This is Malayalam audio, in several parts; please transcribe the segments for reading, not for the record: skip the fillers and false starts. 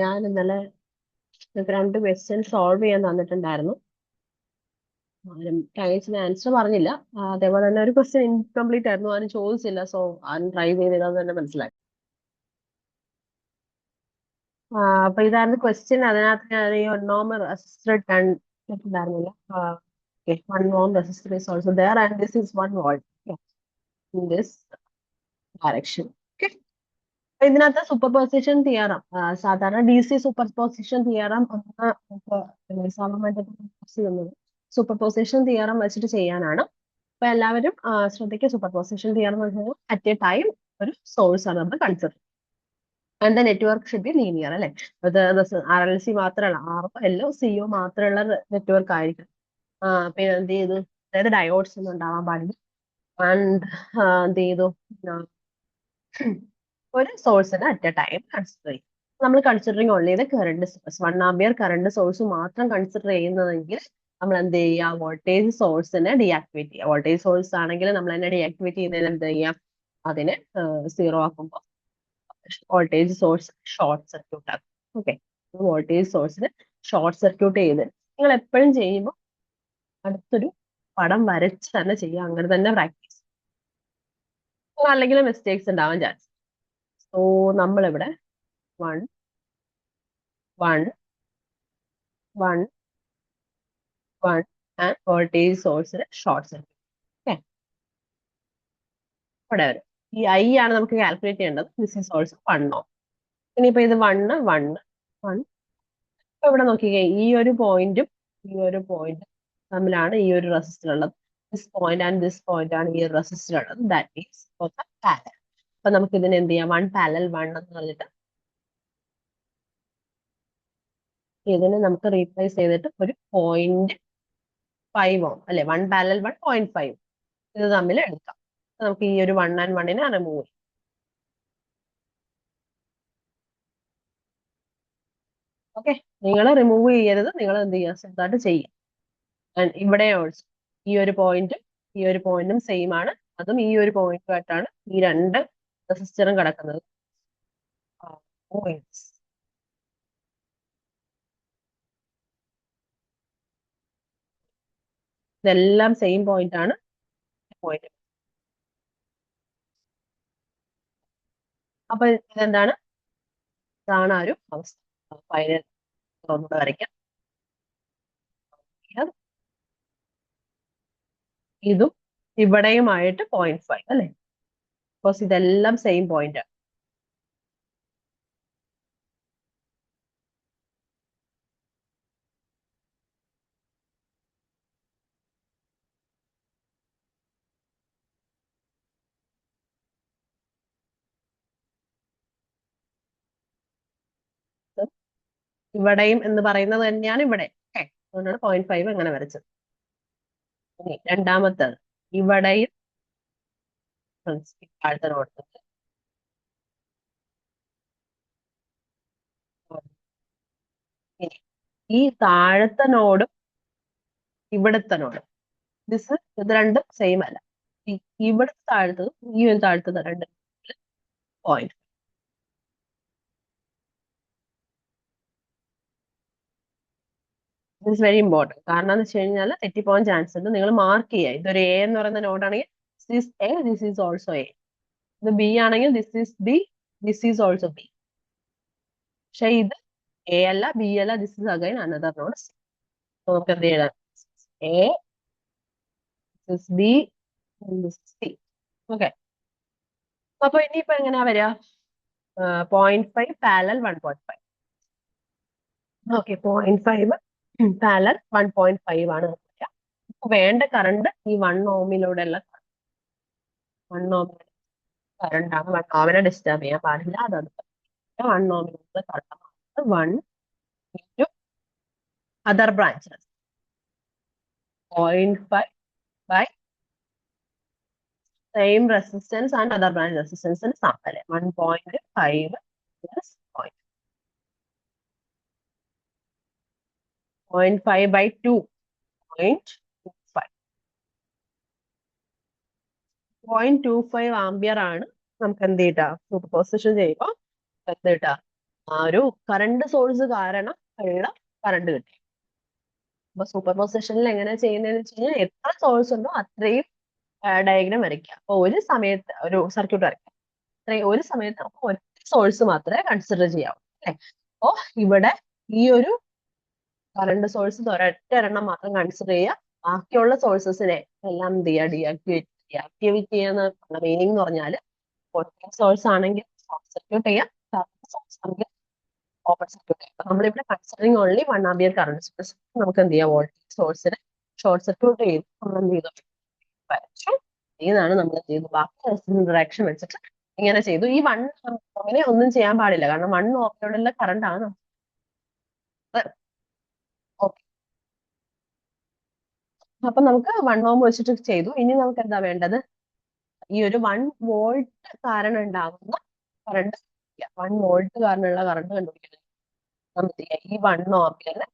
ഞാൻ ഇന്നലെ രണ്ട് ക്വസ്റ്റ്യൻ സോൾവ് ചെയ്യാൻ തന്നിട്ടുണ്ടായിരുന്നു. ടൈംസിന് ആൻസർ പറഞ്ഞില്ല. അതേപോലെ തന്നെ ഒരു ക്വസ്റ്റ്യൻ ഇൻകംപ്ലീറ്റ് ആയിരുന്നു, ആരും ചോദിച്ചില്ല. സോ ആരും ട്രൈ ചെയ്തില്ലെന്ന് തന്നെ മനസ്സിലായി. അപ്പൊ ഇതായിരുന്നു ക്വസ്റ്റ്യൻ. അതിനകത്ത് ഞാൻ ഈ നോമൽ റെസിസ്റ്റർ കണ്ടിട്ടുണ്ടായിരുന്നില്ല. One ohm resistor is also there and this is 1 volt in this direction. ഇതിനകത്ത് സൂപ്പർ പൊസിഷൻ തിയറം, സാധാരണ D C superposition theorem superposition theorem വെച്ചിട്ട് ചെയ്യാനാണ്. അപ്പൊ എല്ലാവരും ശ്രദ്ധിക്കുക. സൂപ്പർ പൊസിഷൻ തിയറം എന്ന് വെച്ചാൽ അറ്റ് എ ടൈം ഒരു സോഴ്സ് ആണ് നമ്മൾ consider. And the network should be linear, അല്ലെ? അത് ആർ എൽ സി മാത്രമല്ല, ആർ എല്ലോ സിഒ മാത്രമുള്ള നെറ്റ്വർക്ക് ആയിരിക്കും. പിന്നെ എന്ത് ചെയ്തു, അതായത് ഡയോഡ്സ് ഒന്നും ഉണ്ടാവാൻ പാടില്ല. ആൻഡ് എന്ത് ചെയ്തു, ഒരു സോഴ്സിന് അറ്റ് എ ടൈം കൺസിഡർ ചെയ്യും. നമ്മൾ considering only the current source, 1 ampere current source മാത്രം കൺസിഡർ ചെയ്യുന്നതെങ്കിൽ നമ്മൾ എന്ത് ചെയ്യുക, വോൾട്ടേജ് സോഴ്സിനെ ഡീആക്ടിവേറ്റ് ചെയ്യുക. വോൾട്ടേജ് സോഴ്സ് ആണെങ്കിൽ നമ്മൾ തന്നെ ഡീആക്ടിവേറ്റ് ചെയ്യുന്നതിന് എന്ത് ചെയ്യാം, അതിനെ 0 ആക്കുമ്പോൾ വോൾട്ടേജ് സോഴ്സ് ഷോർട്ട് സർക്യൂട്ട് ആക്കും. ഓക്കെ, വോൾട്ടേജ് സോഴ്സിന് ഷോർട്ട് സർക്യൂട്ട് ചെയ്ത് നിങ്ങൾ എപ്പോഴും ചെയ്യുമ്പോൾ അടുത്തൊരു പടം വരച്ച് തന്നെ ചെയ്യുക. അങ്ങനെ തന്നെ പ്രാക്ടീസ്, അല്ലെങ്കിൽ മിസ്റ്റേക്സ് ഉണ്ടാവാൻ ചാൻസ്. സോ നമ്മളിവിടെ 1 1 1 1 ആൻഡ് വോൾട്ടേജ് സോഴ്സിന് ഷോർട്ട് സർക്യൂട്ട്. ഓക്കെ, ഇവിടെ വരും. ഈ ഐ ആണ് നമുക്ക് കാൽക്കുലേറ്റ് ചെയ്യേണ്ടത്. ദിസ് ഈസ് ഓൾസോ 1 ഓം. ഇനിയിപ്പോ ഇത് 1 1 1. ഇപ്പൊ ഇവിടെ നോക്കിക്കേ, ഈ ഒരു പോയിന്റും തമ്മിലാണ് ഈ ഒരു റെസിസ്റ്റർ ഉള്ളത്. This point and this point ആണ് ഈ ഒരു റെസിസ്റ്റർ ഉള്ളത്. That means parallel. അപ്പൊ നമുക്ക് ഇതിന് എന്ത് ചെയ്യാം, 1 പാരലൽ 1 എന്ന് പറഞ്ഞിട്ട് ഇതിനെ നമുക്ക് റീപ്ലേസ് ചെയ്തിട്ട് ഒരു 0.5 ഓം, അല്ലെ? 1 പാരലൽ 1 0.5 ഇത് തമ്മിൽ എടുക്കാം. നമുക്ക് ഈ ഒരു 1 ആൻഡ് 1നെ റിമൂവ് ചെയ്യാം. ഓക്കെ, നിങ്ങൾ റിമൂവ് ചെയ്യരുത്, നിങ്ങൾ എന്ത് ചെയ്യുക, സ്വന്തമായിട്ട് ചെയ്യുക. ഇവിടെ ഓൾസോ ഈ ഒരു പോയിന്റും സെയിം ആണ്. അതും ഈ ഒരു പോയിന്റുമായിട്ടാണ് ഈ രണ്ട് റെസിസ്റ്ററും കിടക്കുന്നത്. പോയിന്റ്സ് ഇതെല്ലാം സെയിം പോയിന്റ് ആണ്. പോയിന്റ് അപ്പൊ ഇതെന്താണ്, ഇതാണ് ആ ഒരു അവസ്ഥ. ഫൈനൽ ഒന്നുകൂടെ വരയ്ക്കാം. ഇതും ഇവിടെയുമായിട്ട് 0.5, അല്ലെ? ബിക്കോസ് ഇതെല്ലാം സെയിം പോയിന്റ് ആണ്. ഇവിടെയും എന്ന് പറയുന്നത് തന്നെയാണ് ഇവിടെ. ഓക്കെ, അതുകൊണ്ടാണ് 0.5 അങ്ങനെ വരച്ചത്. ഇനി രണ്ടാമത്തത്, ഇവിടെയും താഴത്തെ നോട്ടത്തിൽ ഈ താഴത്തെ നോടും ഇവിടുത്തെ നോടും ഇത് രണ്ടും സെയിം അല്ല. ഇവിടുത്തെ താഴത്തതും ഈ ഒരു താഴത്തത് രണ്ടും പോയിന്റ്. It's very important. കാരണം എന്ന് വെച്ച് കഴിഞ്ഞാൽ തെറ്റിപ്പോകാൻ ചാൻസ് ഉണ്ട്. നിങ്ങൾ മാർക്ക് ചെയ്യുക. ഇതൊരു എ എന്ന് പറയുന്ന നോഡാണെങ്കിൽ this A, this is also A. ഇത് ബി ആണെങ്കിൽ this is B, this is also B. പക്ഷെ ഇത് എ അല്ല, ബി അല്ല, this is again another node. നമുക്ക് എന്ത് ചെയ്യണം, A, this B, this C. Okay, അപ്പൊ ഇനിയിപ്പോ എങ്ങനെയാ വരിക, 0.5 പാരലൽ 1.5. ഓക്കെ, 0.5 പാരലൽ 1.5 ആണ് വരിക. വേണ്ട കറണ്ട് ഈ 1 ഓമിലൂടെയുള്ള 1 ഓമിലെ കറണ്ട് ആണ്. 1 ഓമിനെ ഡിസ്റ്റർബ് ചെയ്യാൻ പാടില്ല. അതാണ് 1 ഓമിലുള്ള current 1 into other branches 0.5 by same resistance and other branch റെസിസ്റ്റൻസിന് സം, അല്ലെ? 1.5 പ്ലസ് 0.5 ബൈ 2, 0.25. 0.25 ആംബിയർ ആണ് നമുക്ക് എന്ത് ചെയ്താ സൂപ്പർ പൊസിഷൻ ചെയ്യുമ്പോൾ എന്ത് കിട്ടാ, ആ ഒരു കറണ്ട് സോഴ്സ് കാരണം ഉള്ള കറണ്ട് കിട്ടി. അപ്പൊ സൂപ്പർ പൊസിഷനിൽ എങ്ങനെ ചെയ്യുന്നതെന്ന് വെച്ച് കഴിഞ്ഞാൽ എത്ര സോഴ്സ് ഉണ്ടോ അത്രയും ഡയഗ്രാം വരയ്ക്കുക. അപ്പൊ ഒരു സമയത്ത് ഒരു സർക്യൂട്ട് വരയ്ക്കുക. ഒരു സമയത്ത് നമുക്ക് ഒറ്റ സോഴ്സ് മാത്രമേ കൺസിഡർ ചെയ്യാവൂ അല്ലെ. അപ്പോ ഇവിടെ ഈ ഒരു കറണ്ട് സോഴ്സ് ഒരൊറ്റ ഒരെണ്ണം മാത്രം കൺസിഡർ ചെയ്യുക. ബാക്കിയുള്ള സോഴ്സസിനെ എല്ലാം എന്ത് ചെയ്യുക, ഡീആക്ടിവേറ്റ് ചെയ്യുന്ന മീനിങ് എന്ന് പറഞ്ഞാൽ വോൾട്ടേജ് സോഴ്സ് ആണെങ്കിൽ ഷോർട്ട് സർക്യൂട്ട് ചെയ്യാം, കറണ്ട് സോഴ്സ് ആണെങ്കിൽ ഓപ്പൺ സർക്യൂട്ട് ചെയ്യാം. അപ്പൊ നമ്മളിവിടെ considering only 1 ampere current source നമുക്ക് എന്ത് ചെയ്യാം, വോൾട്ടേജ് സോഴ്സിനെ ഷോർട്ട് സർക്യൂട്ട് ചെയ്ത് നമ്മൾ എന്ത് ചെയ്തു, വരച്ചു. ഇതാണ് നമ്മൾ എന്ത് ചെയ്തു, ബാക്കി ഡയറക്ഷൻ വെച്ചിട്ട് ഇങ്ങനെ ചെയ്തു. ഈ 1 അങ്ങനെ ഒന്നും ചെയ്യാൻ പാടില്ല, കാരണം 1 ഓമിലുള്ള കറണ്ട് ആണ്. ഓക്കെ, അപ്പൊ നമുക്ക് 1 ഓം വെച്ചിട്ട് ചെയ്തു. ഇനി നമുക്ക് എന്താ വേണ്ടത്, ഈ ഒരു 1 വോൾട്ട് കാരണം ഉണ്ടാകുന്ന കറണ്ട്, 1 വോൾട്ട് കാരണമുള്ള കറണ്ട് കണ്ടുപിടിക്കുന്നത് നമുക്ക് ഈ 1 ഓംപിയറിനെ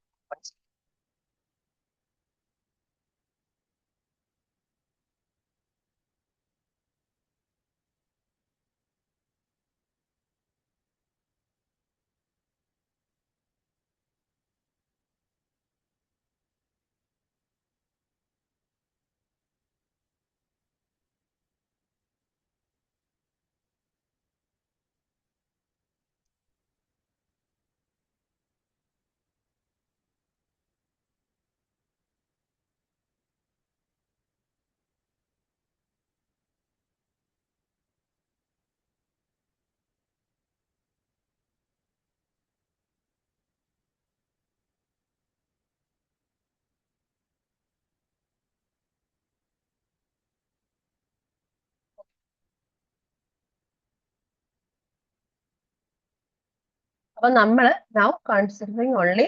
അപ്പൊ നമ്മൾ now considering only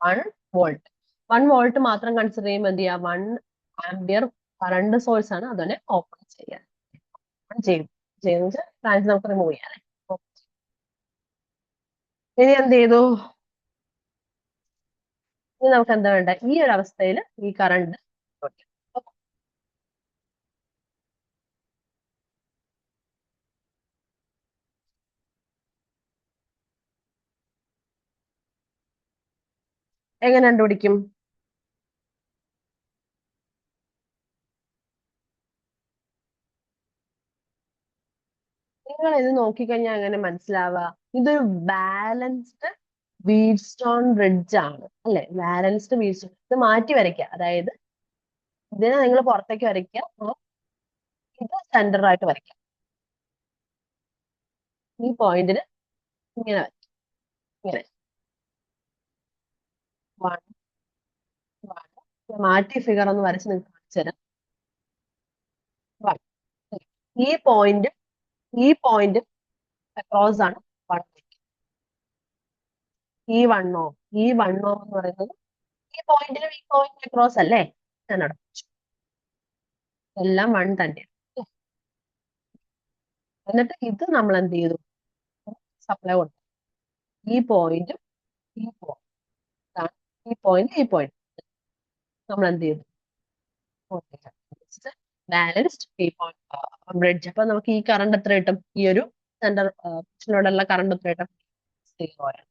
1 volt. 1 volt മാത്രം കൺസിഡർ ചെയ്യുമ്പോൾ എന്ത് ചെയ്യാം, 1 ആംപിയർ കറണ്ട് സോഴ്സ് ആണ്, അതിനെ ഓപ്പൺ ചെയ്യാൻ ചെയ്തു. ട്രാൻസ് നമുക്ക് റിമൂവ് ചെയ്യാം. ഇനി എന്ത് ചെയ്തു, ഇനി നമുക്ക് എന്താ വേണ്ട, ഈ ഒരു അവസ്ഥയിൽ ഈ കറണ്ട് എങ്ങനെ കണ്ടുപിടിക്കും? നിങ്ങൾ ഇത് നോക്കിക്കഴിഞ്ഞാൽ അങ്ങനെ മനസ്സിലാവുക, ഇതൊരു ബാലൻസ്ഡ് വീറ്റ്സ്റ്റോൺ ബ്രിഡ്ജ് ആണ് അല്ലെ. ബാലൻസ്ഡ് വീറ്റ്സ്റ്റോൺ, ഇത് മാറ്റി വരയ്ക്കുക. അതായത് ഇതിനെ നിങ്ങൾ പുറത്തേക്ക് വരയ്ക്കുക, ഇത് സെന്റർ ആയിട്ട് വരയ്ക്കുക. ഈ പോയിന്റിന് ഇങ്ങനെ വരയ്ക്കുക, ഇങ്ങനെ 1 1. മാറ്റി ഫിഗർ ഒന്ന് വരച്ച് നിങ്ങൾക്ക് കാണിച്ചു തരാം. 1. ഈ പോയിന്റ്, ഈ പോയിന്റ് അക്രോസ് ആണ് 1. ഈ 1 ഓം, ഈ 1 ഓം എന്ന് പറയുന്നത് ഈ പോയിന്റിനും ഈ പോയിന്റ് അക്രോസ് അല്ലേ. ഞാൻ അവിടെ വെച്ചു. എല്ലാം 1 തന്നെ. എന്നിട്ട് ഇത് നമ്മൾ എന്ത് ചെയ്തു, സപ്ലൈ കൊടുത്തു. ഈ പോയിന്റും ഈ പോയിന്റ്, ഈ പോയിന്റ് ഈ പോയിന്റ് നമ്മൾ എന്ത് ചെയ്തു, ബാലൻസ്ഡ് ബ്രിഡ്ജ്. അപ്പൊ നമുക്ക് ഈ കറണ്ട് എത്ര കിട്ടും, ഈ ഒരു സെന്ററിനോടുള്ള കറണ്ട് എത്ര കിട്ടും, 0 ആണ്.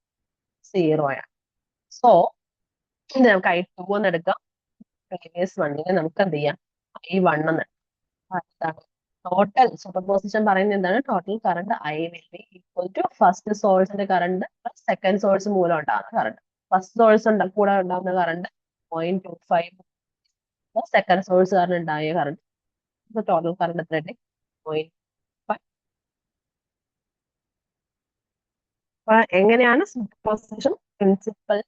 0 ആണ്. സോ ഇത് നമുക്ക് I2 എന്ന് എടുക്കാം. പ്രീവിയസ് വണ്ണിനെ നമുക്ക് എന്ത് ചെയ്യാം, I1 എന്ന് എടുക്കാം. ടോട്ടൽ സൂപ്പർ പൊസിഷൻ പറയുന്നത് എന്താണ്, total current I will be equal to first സോഴ്സിന്റെ കറണ്ട് പ്ലസ് സെക്കൻഡ് സോഴ്സ് മൂലം ഉണ്ടാകുന്ന കറണ്ട്. ഫസ്റ്റ് സോഴ്സ് കൂടെ ഉണ്ടാകുന്ന കറണ്ട് 0.25 പ്ലസ് സെക്കൻഡ് സോഴ്സ് കാരണം ഉണ്ടായ കറണ്ട്. ടോട്ടൽ കറണ്ട് എത്ര കിട്ടി, 0.5. അപ്പൊ എങ്ങനെയാണ് സൂപ്പർ പൊസിഷൻ പ്രിൻസിപ്പൽ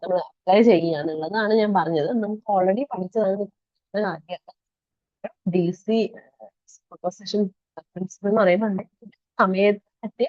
നമ്മൾ അപ്ലൈ ചെയ്യുക എന്നുള്ളതാണ് ഞാൻ പറഞ്ഞത്. നമുക്ക് ഓൾറെഡി പഠിച്ചതാണ്. ആദ്യമല്ല, DC സൂപ്പർ പൊസിഷൻ പ്രിൻസിപ്പൽ എന്ന് പറയുമ്പോൾ സമയത്ത്